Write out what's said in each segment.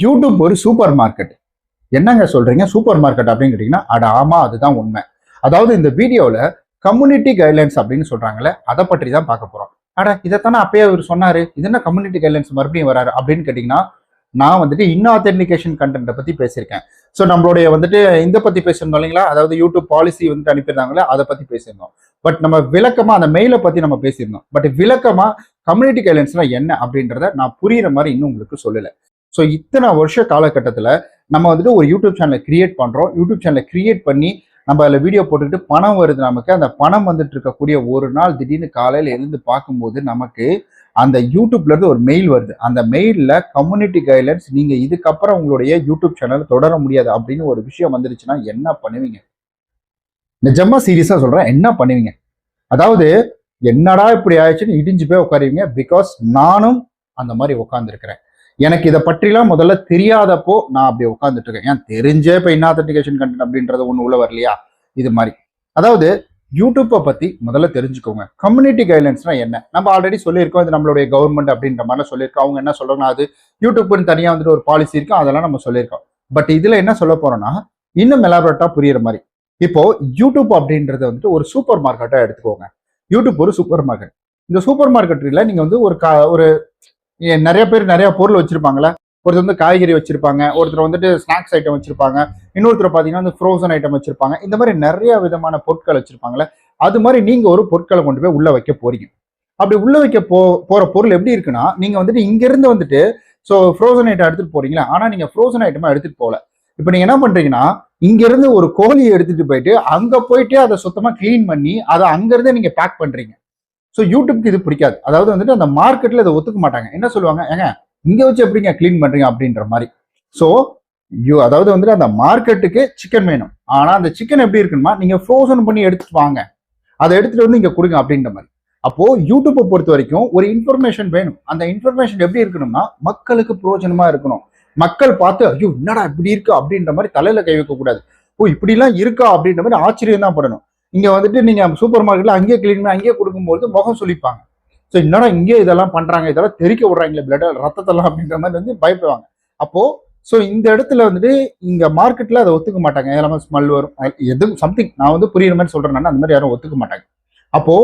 YouTube ஒரு super market. என்னங்க சொல்றீங்க சூப்பர் மார்க்கெட் அப்படின்னு கேட்டீங்கன்னா, அட ஆமா, அதுதான் உண்மை. அதாவது இந்த வீடியோல கம்யூனிட்டி கைட்லைன்ஸ் அப்படின்னு சொல்றாங்கல்ல, அதை பற்றி தான் பார்க்க போறோம். அட இதைத்தானே அப்பயே அவர் சொன்னாரு, இது என்ன கம்யூனிட்டி கைட்லைன்ஸ் மறுபடியும் வராரு அப்படின்னு கேட்டீங்கன்னா, நான் வந்துட்டு இன்ஆத்தென்டிகேஷன் கண்டென்ட்டை பத்தி பேசியிருக்கேன். ஸோ நம்மளுடைய வந்துட்டு இந்த பத்தி பேசியிருந்தோம் இல்லைங்களா, அதாவது யூடியூப் பாலிசி வந்துட்டு அனுப்பியிருந்தாங்களே அதை பத்தி பேசியிருந்தோம். பட் நம்ம விளக்கமா அந்த மெயிலை பத்தி நம்ம பேசியிருந்தோம். பட் விளக்கமா கம்யூனிட்டி கைட்லைன்ஸ்லாம் என்ன அப்படின்றத நான் புரியுற மாதிரி இன்னும் உங்களுக்கு சொல்லல. ஸோ இத்தனை வருஷ காலகட்டத்தில் நம்ம வந்துட்டு ஒரு யூடியூப் சேனலை கிரியேட் பண்ணுறோம். யூடியூப் சேனலை கிரியேட் பண்ணி நம்ம அதில் வீடியோ போட்டுக்கிட்டு பணம் வருது நமக்கு. அந்த பணம் வந்துட்டு இருக்கக்கூடிய ஒரு நாள் திடீர்னு காலையில் எழுந்து பார்க்கும்போது நமக்கு அந்த யூடியூப்லேருந்து ஒரு மெயில் வருது. அந்த மெயிலில் கம்யூனிட்டி கைட்லைன்ஸ், நீங்கள் இதுக்கப்புறம் உங்களுடைய யூடியூப் சேனலை தொடர முடியாது அப்படின்னு ஒரு விஷயம் வந்துருச்சுன்னா என்ன பண்ணுவீங்க? நிஜமா சீரியஸாக சொல்கிறேன், என்ன பண்ணுவீங்க? அதாவது என்னடா இப்படி ஆயிடுச்சுன்னு இடிஞ்சு போய் உட்காருவீங்க. பிகாஸ் நானும் அந்த மாதிரி உட்காந்துருக்கிறேன். எனக்கு இதை பற்றிலாம் முதல்ல தெரியாதப்போ நான் அப்படி உட்காந்துட்டு இருக்கேன். ஏன் தெரிஞ்சே இப்போ இன்ஆத்தென்டிகேஷன் கண்டென்ட் அப்படின்றது ஒன்று உள்ள வரலையா? இது மாதிரி அதாவது யூடியூப்பை பற்றி முதல்ல தெரிஞ்சுக்கோங்க. கம்யூனிட்டி கைட்லைன்ஸ்னா என்ன? நம்ம ஆல்ரெடி சொல்லியிருக்கோம், இது நம்மளுடைய கவர்மெண்ட் அப்படின்ற மாதிரிலாம் சொல்லியிருக்கோம். அவங்க என்ன சொல்றாங்கன்னா, அது யூடியூப்னு தனியாக வந்துட்டு ஒரு பாலிசி இருக்கும், அதெல்லாம் நம்ம சொல்லியிருக்கோம். பட் இதில் என்ன சொல்ல போறோம்னா, இன்னும் எலாபரேட்டா புரியுற மாதிரி. இப்போ யூடியூப் அப்படின்றத வந்துட்டு ஒரு சூப்பர் மார்க்கெட்டா எடுத்துக்கோங்க. யூடியூப் ஒரு சூப்பர் மார்க்கெட். இந்த சூப்பர் மார்க்கெட்டில் நீங்க வந்து ஒரு நிறைய பேர் நிறைய பொருள் வச்சிருப்பாங்களே. ஒருத்தர் வந்து காய்கறி வச்சிருப்பாங்க, ஒருத்தர் வந்துட்டு ஸ்நாக்ஸ் ஐட்டம் வச்சிருப்பாங்க, இன்னொருத்தர் பார்த்தீங்கன்னா வந்து ஃப்ரோசன் ஐட்டம் வச்சிருப்பாங்க. இந்த மாதிரி நிறைய விதமான பொருட்கள் வச்சிருப்பாங்களே. அது மாதிரி நீங்க ஒரு பொருட்களை கொண்டு போய் உள்ள வைக்க போறீங்க. அப்படி உள்ள வைக்க போற பொருள் எப்படி இருக்குன்னா, நீங்க வந்துட்டு இங்க இருந்து வந்துட்டு ஸோ ஃப்ரோசன் ஐட்டம் எடுத்துட்டு போறீங்களா, ஆனா நீங்க ஃப்ரோசன் ஐட்டமா எடுத்துட்டு போகல. இப்போ நீங்க என்ன பண்றீங்கன்னா, இங்க இருந்து ஒரு கோழியை எடுத்துட்டு போயிட்டு அங்க போயிட்டு அதை சுத்தமா கிளீன் பண்ணி அதை அங்கிருந்தே நீங்க பேக் பண்றீங்க. ஸோ யூடியூப்க்கு இது பிடிக்காது. அதாவது வந்துட்டு அந்த மார்க்கெட்ல இதை ஒத்துக்க மாட்டாங்க. என்ன சொல்லுவாங்க, ஏங்க இங்க வச்சு எப்படிங்க கிளீன் பண்றீங்க அப்படின்ற மாதிரி. ஸோ அதாவது வந்துட்டு அந்த மார்க்கெட்டுக்கு சிக்கன் வேணும், ஆனா அந்த சிக்கன் எப்படி இருக்குன்னா, நீங்க ஃப்ரோசன் பண்ணி எடுத்துட்டு வாங்க, அதை எடுத்துட்டு வந்து இங்க கொடுங்க அப்படின்ற மாதிரி. அப்போ யூடியூப்பை பொறுத்த வரைக்கும் ஒரு இன்ஃபர்மேஷன் வேணும். அந்த இன்ஃபர்மேஷன் எப்படி இருக்கணும்னா, மக்களுக்கு பிரயோஜனமா இருக்கணும். மக்கள் பார்த்து ஐயோ என்னடா இப்படி இருக்கா அப்படின்ற மாதிரி தலையில கை வைக்க கூடாது. ஓ இப்படிலாம் இருக்கா அப்படின்ற மாதிரி ஆச்சரியம் தான் படணும். இங்க வந்துட்டு நீங்க சூப்பர் மார்க்கெட்ல அங்கேயே கிளீன் பண்ணி அங்கேயே கொடுக்கும்போது முகம் சொல்லிப்பாங்க. ஸோ என்னடா இங்கே இதெல்லாம் பண்றாங்க, இதெல்லாம் தெறிக்க விடுறாங்களே பிளட் ரத்தத்தெல்லாம் அப்படின்ற மாதிரி வந்து பயப்படுவாங்க. அப்போ ஸோ இந்த இடத்துல வந்துட்டு இங்க மார்க்கெட்ல அதை ஒத்துக்க மாட்டாங்க. எல்லாமே ஸ்மெல் வரும், எது சம்திங் நான் வந்து புரியுற மாதிரி சொல்றேன்னா அந்த மாதிரி யாரும் ஒத்துக்க மாட்டாங்க. அப்போ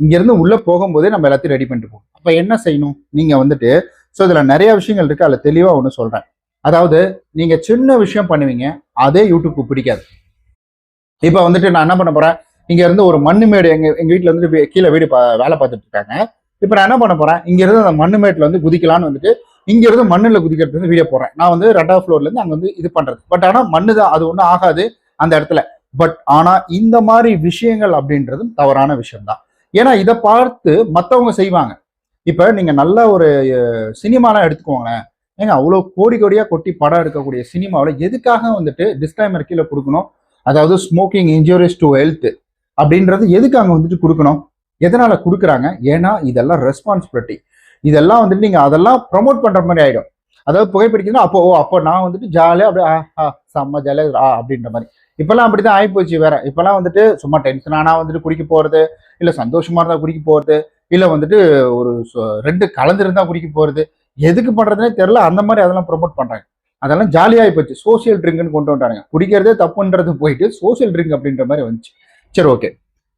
இங்க இருந்து உள்ள போகும்போதே நம்ம எல்லாத்தையும் ரெடி பண்ணிட்டு போகணும். அப்ப என்ன செய்யணும் நீங்க வந்துட்டு, ஸோ இதுல நிறைய விஷயங்கள் இருக்கு, அதுல தெளிவா ஒன்று சொல்றேன். அதாவது நீங்க சின்ன விஷயம் பண்ணுவீங்க, அதே யூடியூப்க்கு பிடிக்காது. இப்ப வந்துட்டு நான் என்ன பண்ண போறேன், இங்க இருந்து ஒரு மண்ணு மேடு, எங்க வீட்டுல வந்து கீழே வீடு வேலை பார்த்துட்டு இருக்காங்க. இப்ப நான் என்ன பண்ண போறேன், இங்க இருந்து அந்த மண்ணு மேட்ல வந்து குதிக்கலான்னு வந்துட்டு இங்க இருந்து மண்ணுல குதிக்கிறது வந்து வீடியோ போடுறேன். நான் வந்து 2வது ஃப்ளோர்ல இருந்து அங்க வந்து இது பண்றது. பட் ஆனா மண்ணு தான், அது ஒன்றும் ஆகாது அந்த இடத்துல. பட் ஆனா இந்த மாதிரி விஷயங்கள் அப்படின்றது தவறான விஷயம் தான். ஏன்னா இதை பார்த்து மத்தவங்க செய்வாங்க. இப்ப நீங்க நல்ல ஒரு சினிமாலாம் எடுத்துக்கோங்களேன். ஏங்க அவ்வளவு கோடி கோடியா கொட்டி படம் எடுக்கக்கூடிய சினிமாவில் எதுக்காக வந்துட்டு டிஸ்க்ளைமர் கீழே கொடுக்கணும்? அதாவது ஸ்மோக்கிங் இன்ஜூரியஸ் டு ஹெல்த் அப்படின்றது எதுக்கு அங்க வந்துட்டு கொடுக்கணும்? எதனால கொடுக்குறாங்க? ஏன்னா இதெல்லாம் ரெஸ்பான்சிபிலிட்டி. இதெல்லாம் வந்துட்டு நீங்க அதெல்லாம் ப்ரொமோட் பண்ற மாதிரி ஆயிடும். அதாவது புகைப்பிடிக்கணும், அப்போ நான் வந்துட்டு ஜாலியா அப்படியே செம்ம ஜாலியா அப்படின்ற மாதிரி. இப்பெல்லாம் அப்படிதான் ஆயிப்போச்சு. வேற இப்பெல்லாம் வந்துட்டு சும்மா டென்ஷன் ஆனா வந்துட்டு குடிக்க போறது, இல்ல சந்தோஷமா இருந்தா குடிக்க போறது, இல்ல வந்துட்டு ஒரு 2 கலந்துருந்தா குடிக்க போறது, எதுக்கு பண்றதுனே தெரியல. அந்த மாதிரி அதெல்லாம் ப்ரொமோட் பண்றாங்க. அதெல்லாம் ஜாலியாகி போச்சு. சோசியல் ட்ரிங்க்னு கொண்டு வந்துட்டாங்க. குடிக்கிறதே தப்புன்றது போயிட்டு சோசியல் ட்ரிங்க் அப்படின்ற மாதிரி வந்துச்சு. சரி, ஓகே.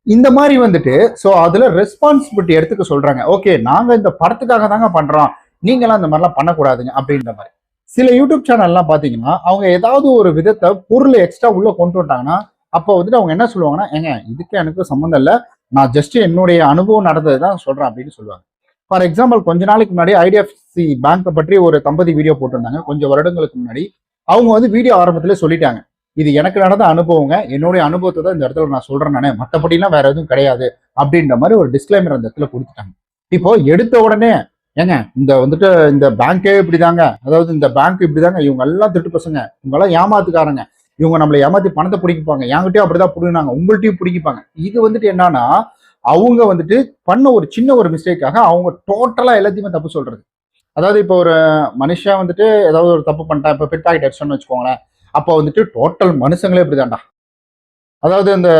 இந்த மாதிரி வந்துட்டு ஸோ அதுல ரெஸ்பான்சிபிலிட்டி எடுத்துக்க சொல்றாங்க. ஓகே நாங்க இந்த படத்துக்காக தாங்க பண்றோம், நீங்களாம் இந்த மாதிரிலாம் பண்ணக்கூடாதுங்க அப்படின்ற மாதிரி. சில யூடியூப் சேனல்லாம் பாத்தீங்கன்னா, அவங்க ஏதாவது ஒரு விதத்தை பொருள் எக்ஸ்ட்ரா உள்ள கொண்டு வந்துட்டாங்கன்னா, அப்போ வந்துட்டு அவங்க என்ன சொல்லுவாங்கன்னா, ஏங்க இதுக்கு எனக்கு சம்மந்தம் இல்லை, நான் ஜஸ்ட் என்னுடைய அனுபவம் நடந்தது தான் சொல்றேன் அப்படின்னு சொல்லுவாங்க. ஃபார் எக்ஸாம்பிள், கொஞ்ச நாளைக்கு முன்னாடி ஐடிஎஃப்சி பேங்கை பற்றி ஒரு தம்பதி வீடியோ போட்டிருந்தாங்க. கொஞ்சம் வருடங்களுக்கு முன்னாடி அவங்க வந்து வீடியோ ஆரம்பத்திலே சொல்லிட்டாங்க, இது எனக்கு நடந்த அனுபவங்க, என்னுடைய அனுபவத்தை தான் இந்த இடத்துல நான் சொல்றேன், நானே மற்றபடிலாம் வேற எதுவும் கிடையாது அப்படின்ற மாதிரி ஒரு டிஸ்க்ளைமர் அந்த இடத்துல கொடுத்துட்டாங்க. இப்போ எடுத்த உடனே ஏங்க இந்த வந்துட்டு இந்த பேங்கே இப்படிதாங்க, அதாவது இந்த பேங்க் இப்படிதாங்க, இவங்க எல்லாம் திட்டு பசங்க, இவங்க எல்லாம் ஏமாத்துக்காரங்க, இவங்க நம்மளை ஏமாத்தி பணத்தை பிடிப்பாங்க, என்கிட்டயும் அப்படிதான் பிடினாங்க, உங்கள்கிட்டயும் பிடிப்பாங்க. இது வந்துட்டு என்னன்னா, அவங்க வந்துட்டு பண்ண ஒரு சின்ன ஒரு மிஸ்டேக்காக அவங்க டோட்டலா எல்லாத்தையுமே தப்பு சொல்றது. அதாவது இப்போ ஒரு மனுஷன் வந்துட்டு ஏதாவது ஒரு தப்பு பண்ணிட்டான், இப்போ பிட் பாக்கெட் அடிச்சோன்னு வச்சுக்கோங்களேன், அப்போ வந்துட்டு டோட்டல் மனுஷங்களே இப்படிதான்டா. அதாவது இந்த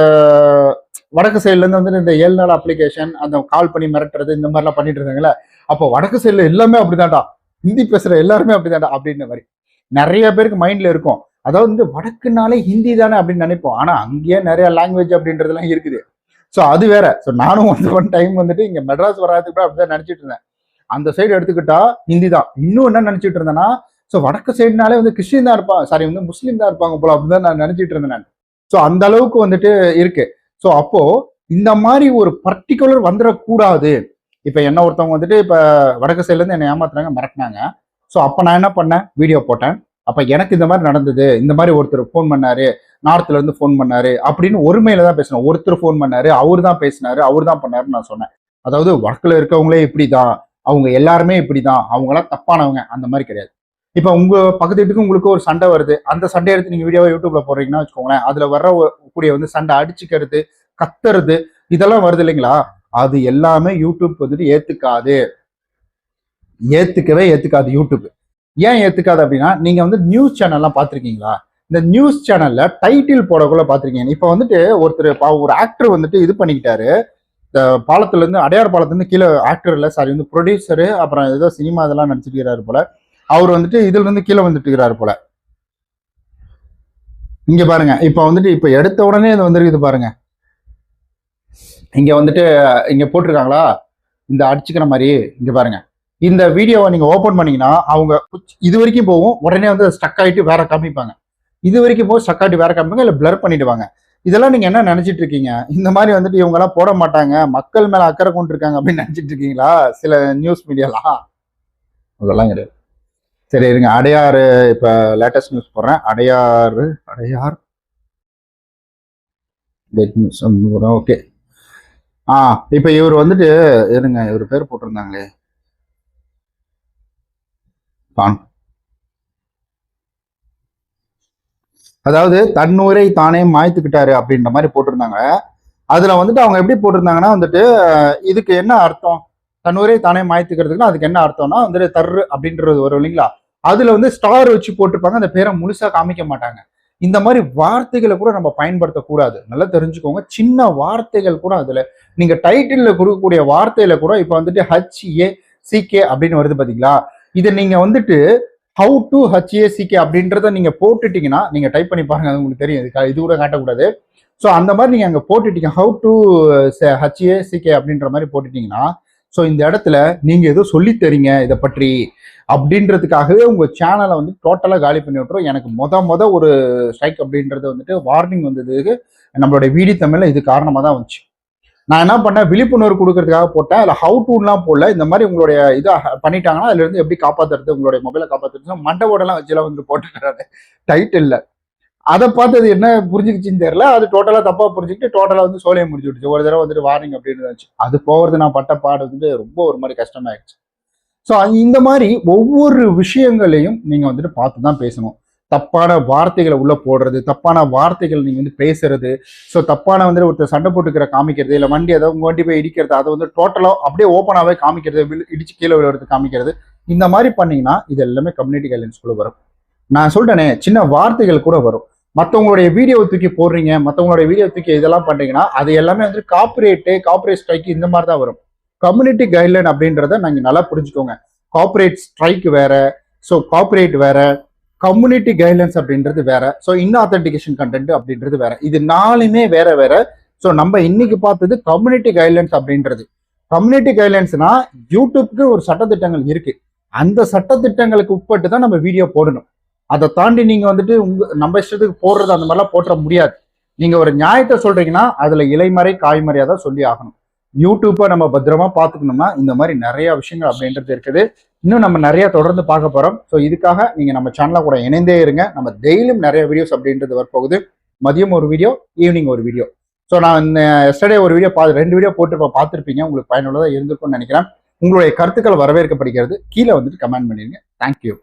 வடக்கு சைட்ல இருந்து வந்துட்டு இந்த 7 நாள் அப்ளிகேஷன், அந்த கால் பண்ணி மிரட்டுறது, இந்த மாதிரிலாம் பண்ணிட்டு இருந்தாங்களே, அப்போ வடக்கு சைட்ல எல்லாமே அப்படிதான்டா, ஹிந்தி பேசுற எல்லாருமே அப்படிதான்டா அப்படின்ற மாதிரி. நிறைய பேருக்கு மைண்ட்ல இருக்கும். அதாவது வந்து வடக்குனாலே ஹிந்தி தானே அப்படின்னு நினைப்போம். ஆனா அங்கேயே நிறைய லாங்குவேஜ் அப்படின்றதுலாம் இருக்குது. ஸோ அது வேற. ஸோ நானும் ஒன் டைம் வந்துட்டு இங்க மெட்ராஸ் வராதுக்கு கூட அப்படிதான் நினைச்சிட்டு இருந்தேன். அந்த சைடு எடுத்துக்கிட்டா ஹிந்தி தான். இன்னும் என்ன நினைச்சிட்டு இருந்தேன்னா, ஸோ வடக்கு சைடுனாலே வந்து கிறிஸ்டின் தான் இருப்பாங்க, சாரி வந்து முஸ்லீம் தான் இருப்பாங்க போல அப்படிதான் நான் நினைச்சிட்டு இருந்தேன் நான். ஸோ அந்த அளவுக்கு வந்துட்டு இருக்கு. ஸோ அப்போ இந்த மாதிரி ஒரு பர்டிகுலர் வந்துடக்கூடாது. இப்ப என்ன ஒருத்தவங்க வந்துட்டு இப்ப வடக்கு சைட்ல இருந்து என்ன ஏமாத்துறாங்க, மிரட்டினாங்க. ஸோ அப்ப நான் என்ன பண்ணேன், வீடியோ போட்டேன். அப்ப எனக்கு இந்த மாதிரி நடந்தது, இந்த மாதிரி ஒருத்தர் ஃபோன் பண்ணாரு, நார்த்ல இருந்து ஃபோன் பண்ணாரு அப்படின்னு ஒருமையில தான் பேசணும். ஒருத்தர் ஃபோன் பண்ணாரு, அவரு தான் பேசினாரு, அவரு தான் பண்ணாருன்னு நான் சொன்னேன். அதாவது வடக்குல இருக்கவங்களே இப்படிதான், அவங்க எல்லாருமே இப்படிதான், அவங்க எல்லாம் தப்பானவங்க அந்த மாதிரி கிடையாது. இப்ப உங்க பக்கத்து வீட்டுக்கு உங்களுக்கு ஒரு சண்டை வருது, அந்த சண்டை எடுத்து நீங்க வீடியோவை யூடியூப்ல போடுறீங்கன்னா வச்சுக்கோங்களேன், அதுல வர கூடிய வந்து சண்டை அடிச்சுக்கிறது, கத்துறது, இதெல்லாம் வருது இல்லைங்களா? அது எல்லாமே யூடியூப் வந்துட்டு ஏத்துக்கவே ஏத்துக்காது யூடியூப். ஏன் ஏத்துக்காது அப்படின்னா, நீங்க வந்து நியூஸ் சேனல்லாம் பார்த்திருக்கீங்களா? இந்த நியூஸ் சேனல்ல டைட்டில் போடக்குள்ள பார்த்திருக்கீங்க. இப்ப வந்துட்டு ஒருத்தர் ஒரு ஆக்டர் வந்துட்டு இது பண்ணிக்கிட்டாரு. இந்த பாலத்துல இருந்து, அடையார் பாலத்துல இருந்து கீழே ஆக்டர் இல்ல, சாரி வந்து ப்ரொடியூசரு, அப்புறம் ஏதோ சினிமா இதெல்லாம் நடிச்சிருக்கிறாரு போல. அவர் வந்துட்டு இதுல இருந்து கீழே வந்துட்டு இருக்கிறாரு போல. இங்க பாருங்க, இப்ப வந்துட்டு இப்ப எடுத்த உடனே இது வந்துருக்குது பாருங்க. இங்க வந்துட்டு இங்க போட்டிருக்காங்களா இந்த அடிச்சுக்கிற மாதிரி. இங்க பாருங்க, இந்த வீடியோவை நீங்க ஓபன் பண்ணீங்கன்னா அவங்க இது வரைக்கும் போகும், உடனே வந்து ஸ்டக் ஆயிட்டு வேற காமிப்பாங்க. இது வரைக்கும் போய் ஸ்டக் ஆயிட்டு வேற காமிப்பாங்க, இல்ல பிளர் பண்ணிடுவாங்க. இதெல்லாம் நீங்க என்ன நினைச்சிட்டு இருக்கீங்க? இந்த மாதிரி வந்துட்டு இவங்க எல்லாம் போட மாட்டாங்க, மக்கள் மேல அக்கறை கொண்டு இருக்காங்க அப்படின்னு நினைச்சிட்டு இருக்கீங்களா சில நியூஸ் மீடியாலாம்? அதெல்லாம் கிடையாது. சரி இருங்க, அடையாறு இப்ப லேட்டஸ்ட் நியூஸ் போடுறேன். Adyar news okay. இப்ப இவர் வந்துட்டு இருங்க, இவர் பேர் போட்டிருந்தாங்களே, அதாவது தன்னூரை தானே மாய்த்துக்கிட்டாரு அப்படின்ற மாதிரி போட்டிருந்தாங்க. அதுல வந்துட்டு அவங்க எப்படி போட்டிருந்தாங்கன்னா வந்துட்டு, இதுக்கு என்ன அர்த்தம், தன்னூரை தானே மாய்த்துக்கிறதுக்குன்னா அதுக்கு என்ன அர்த்தம்னா வந்துட்டு தர்ரு அப்படின்றது வரும் இல்லைங்களா? அதுல வந்து ஸ்டார் வச்சு போட்டிருப்பாங்க, அந்த பேரை முழுசா காமிக்க மாட்டாங்க. இந்த மாதிரி வார்த்தைகளை கூட நம்ம பயன்படுத்தக்கூடாது, நல்லா தெரிஞ்சுக்கோங்க. சின்ன வார்த்தைகள் கூட அதுல நீங்க டைட்டில்ல கொடுக்கக்கூடிய வார்த்தையில கூட இப்ப வந்துட்டு HACK அப்படின்னு வருது பாத்தீங்களா? இதை நீங்க வந்துட்டு ஹவு டு HACK அப்படின்றத நீங்க போட்டுட்டீங்கன்னா, நீங்க டைப் பண்ணி பாருங்க, அது உங்களுக்கு தெரியும். இது கூட காட்டக்கூடாது. ஸோ அந்த மாதிரி நீங்க அங்க போட்டுட்டீங்க, ஹவு டு HACK அப்படின்ற மாதிரி போட்டுட்டீங்கன்னா, ஸோ இந்த இடத்துல நீங்க ஏதோ சொல்லி தரீங்க இதை பற்றி அப்படின்றதுக்காகவே உங்க சேனலை வந்து டோட்டலா காலி பண்ணி விட்டுரும். எனக்கு மொத ஒரு ஸ்ட்ரைக் அப்படின்றது வந்துட்டு வார்னிங் வந்ததுக்கு நம்மளுடைய வீடி தமிழ்ல இது காரணமா தான் வந்துச்சு. நான் என்ன பண்ணேன், விழிப்புணர்வு கொடுக்கறதுக்காக போட்டேன். அதில் ஹவு டூலாம் போடல. இந்த மாதிரி உங்களுடைய இதை பண்ணிட்டாங்கன்னா அதுல இருந்து எப்படி காப்பாத்துறது, உங்களுடைய மொபைலை காப்பாத்துறது, மண்டவோடலாம் வச்சுலாம் வந்து போட்டுக்கிறாரு டைட்டில்ல. அதை பார்த்து அது என்ன புரிஞ்சுக்கிச்சின்னு தெரியல, அது டோட்டலா தப்பா புரிஞ்சுக்கிட்டு டோட்டலா வந்து சோலையை முடிச்சு விட்டுச்சு. ஒரு தடவை வந்துட்டு வார்னிங் அப்படின்னு இருந்துச்சு. அது போகிறது நான் பட்ட பாடு வந்து ரொம்ப ஒரு மாதிரி கஷ்டமாயிடுச்சு. ஸோ இந்த மாதிரி ஒவ்வொரு விஷயங்களையும் நீங்க வந்துட்டு பார்த்து தான் பேசணும். தப்பான வார்த்தைகளை உள்ள போடுறது, தப்பான வார்த்தைகள் நீங்க வந்து பேசுறது, ஸோ தப்பான வந்து ஒருத்தர் சண்டை போட்டுக்கிற காமிக்கிறது, இல்லை வண்டி ஏதாவது உங்க வண்டி போய் இடிக்கிறது, அதை வந்து டோட்டலா அப்படியே ஓப்பனாகவே காமிக்கிறது, இடிச்சு கீழே விழுறது காமிக்கிறது, இந்த மாதிரி பண்ணீங்கன்னா இது எல்லாமே கம்யூனிட்டி கைட்லைன்ஸ்குள்ள வரும். நான் சொல்றேனே, சின்ன வார்த்தைகள் கூட வரும். மற்றவங்களுடைய வீடியோ தூக்கி போடுறீங்க, மற்றவங்களுடைய வீடியோ தூக்கி இதெல்லாம் பண்றீங்கன்னா அது எல்லாமே வந்து கார்பரேட் ஸ்ட்ரைக் இந்த மாதிரி தான் வரும். கம்யூனிட்டி கைட்லைன் அப்படின்றத நாங்க நல்லா புரிஞ்சுக்கோங்க. கார்பரேட் ஸ்ட்ரைக் வேற, ஸோ கார்பரேட் வேற, கம்யூனிட்டி கைட்லைன்ஸ் அப்படின்றது வேற, ஸோ இன்ஆத்தென்டிகேஷன் கண்டென்ட் அப்படின்றது வேற. இது நாலுமே வேற வேற. ஸோ நம்ம இன்னைக்கு பார்த்தது கம்யூனிட்டி கைட்லைன்ஸ் அப்படின்றது. கம்யூனிட்டி கைட்லைன்ஸ்னா யூடியூப்க்கு ஒரு சட்டத்திட்டங்கள் இருக்கு, அந்த சட்டத்திட்டங்களுக்கு உட்பட்டு தான் நம்ம வீடியோ போடணும். அதை தாண்டி நீங்க வந்துட்டு நம்ம இஷ்டத்துக்கு போடுறது அந்த மாதிரிலாம் போட்டுற முடியாது. நீங்க ஒரு நியாயத்தை சொல்றீங்கன்னா அதுல இலைமறை காய்மறையா தான் சொல்லி ஆகணும். யூடியூப்பை நம்ம பத்திரமா பார்த்துக்கணும்னா இந்த மாதிரி நிறைய விஷயங்கள் அப்படின்றது இருக்குது. இன்னும் நம்ம நிறைய தொடர்ந்து பார்க்க போறோம். ஸோ இதுக்காக நீங்க நம்ம சேனலை கூட இணைந்தே இருங்க. நம்ம டெய்லியும் நிறைய வீடியோஸ் அப்படின்றது வரப்போகுது. மதியம் ஒரு வீடியோ, ஈவினிங் ஒரு வீடியோ. ஸோ நான் எஸ்டர்டே ஒரு வீடியோ 2 வீடியோ பார்த்துருப்பீங்க. உங்களுக்கு பயனுள்ளதாக இருந்திருக்கும்னு நினைக்கிறேன். உங்களுடைய கருத்துக்கள் வரவேற்கப்படுகிறது. கீழே வந்துட்டு கமெண்ட் பண்ணிடுங்க. தேங்க்யூ.